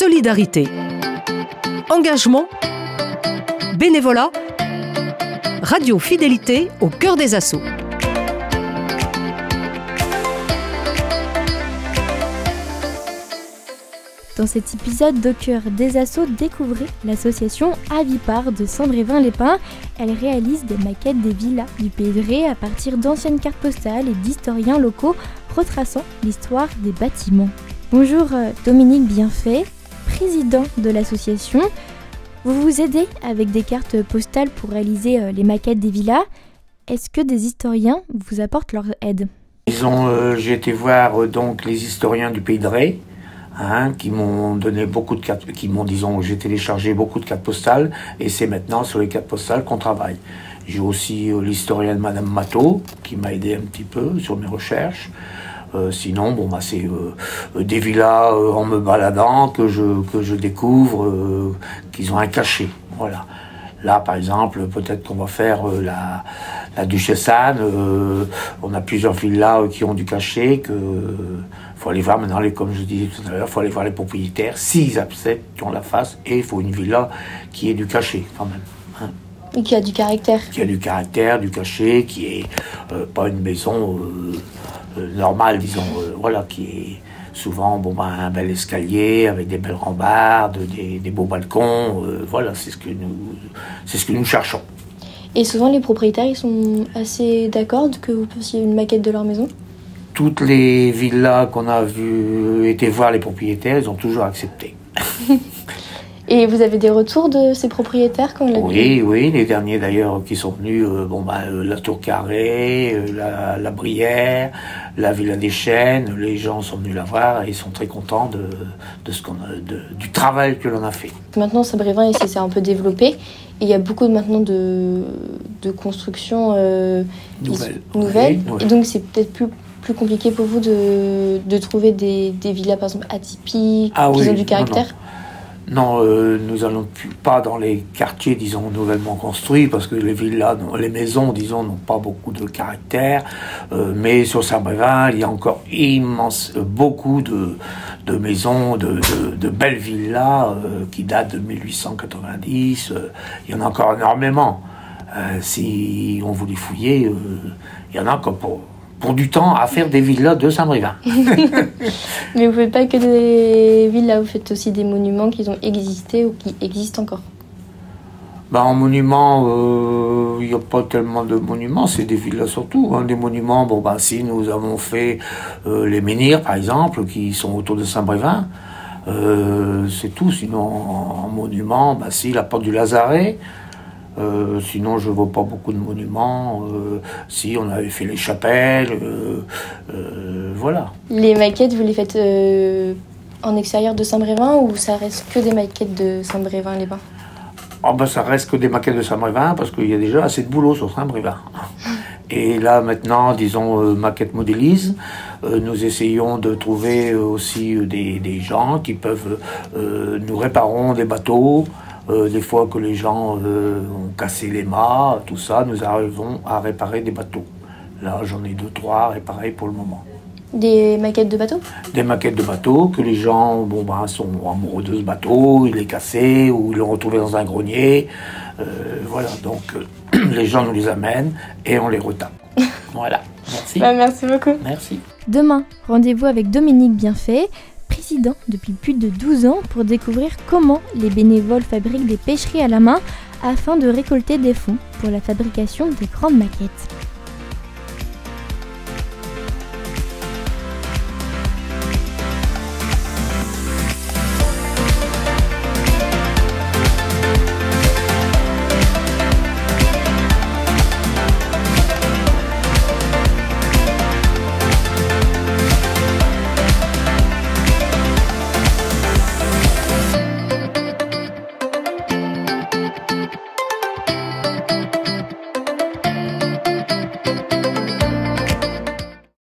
solidarité, engagement, bénévolat, Radio Fidélité au cœur des assauts. Dans cet épisode d'Au cœur des assauts, découvrez l'association Avipar de Saint-Brévin-les-Pins. Elle réalise des maquettes des villas du Pays de Ré à partir d'anciennes cartes postales et d'historiens locaux retraçant l'histoire des bâtiments. Bonjour Dominique Bienfait, président de l'association. Vous vous aidez avec des cartes postales pour réaliser les maquettes des villas. Est-ce que des historiens vous apportent leur aide ? J'ai été voir donc les historiens du Pays de Ré. Qui m'ont donné beaucoup de cartes, j'ai téléchargé beaucoup de cartes postales et c'est maintenant sur les cartes postales qu'on travaille. J'ai aussi l'historienne Madame Matteau qui m'a aidé un petit peu sur mes recherches. Sinon, c'est des villas en me baladant que je découvre, qu'ils ont un cachet. Voilà. Là, par exemple, peut-être qu'on va faire la Duchesse Anne. On a plusieurs villas qui ont du cachet. Faut aller voir maintenant, comme je disais tout à l'heure, il faut aller voir les propriétaires, s'ils acceptent qu'on la fasse. Et il faut une villa qui ait du cachet, quand même. Et qui a du caractère. Qui a du caractère, du cachet, qui est pas une maison normale, disons, qui est souvent un bel escalier avec des belles rambardes, des beaux balcons. C'est ce que nous cherchons. Et souvent les propriétaires ils sont assez d'accord que vous fassiez une maquette de leur maison ? Toutes les villas qu'on a été voir les propriétaires, ils ont toujours accepté. Et vous avez des retours de ces propriétaires quand Oui, les derniers d'ailleurs qui sont venus, la Tour Carrée, la Brière, la Villa des Chênes, les gens sont venus la voir et ils sont très contents du travail que l'on a fait. Maintenant, Saint-Brévin s'est un peu développé et il y a beaucoup maintenant de constructions nouvelles. Oui. Et donc c'est peut-être plus compliqué pour vous de trouver des villas par exemple atypiques, qui ont du caractère. Non, nous allons pas dans les quartiers, disons, nouvellement construits, parce que les villas, les maisons, disons, n'ont pas beaucoup de caractère. Mais sur Saint-Brévin, il y a encore beaucoup de maisons, de belles villas qui datent de 1890. Il y en a encore énormément. Si on voulait fouiller, il y en a encore pour du temps à faire des villas de Saint-Brévin. Mais vous ne faites pas que des villas, vous faites aussi des monuments qui ont existé ou qui existent encore. En monument, il n'y a pas tellement de monuments, c'est des villas surtout. Des monuments, si nous avons fait les menhirs par exemple, qui sont autour de Saint-Brévin, c'est tout. Sinon, en monument, si la porte du Lazaret. Sinon, je ne vois pas beaucoup de monuments. Si, on avait fait les chapelles, voilà. Les maquettes, vous les faites en extérieur de Saint-Brévin ou ça reste que des maquettes de Saint-Brévin-les-Pins ? Ça reste que des maquettes de Saint-Brévin parce qu'il y a déjà assez de boulot sur Saint-Brévin. Et là, maintenant, disons, maquette modélise, nous essayons de trouver aussi des gens qui peuvent nous réparer des bateaux. Des fois que les gens ont cassé les mâts, tout ça, nous arrivons à réparer des bateaux. Là, j'en ai 2-3 à réparer pour le moment. Des maquettes de bateaux ? Des maquettes de bateaux que les gens sont amoureux de ce bateau, il est cassé ou ils l'ont retrouvé dans un grenier. Donc les gens nous les amènent et on les retape. Voilà, merci. Merci beaucoup. Merci. Demain, rendez-vous avec Dominique Bienfait, président depuis plus de 12 ans pour découvrir comment les bénévoles fabriquent des pêcheries à la main afin de récolter des fonds pour la fabrication des grandes maquettes.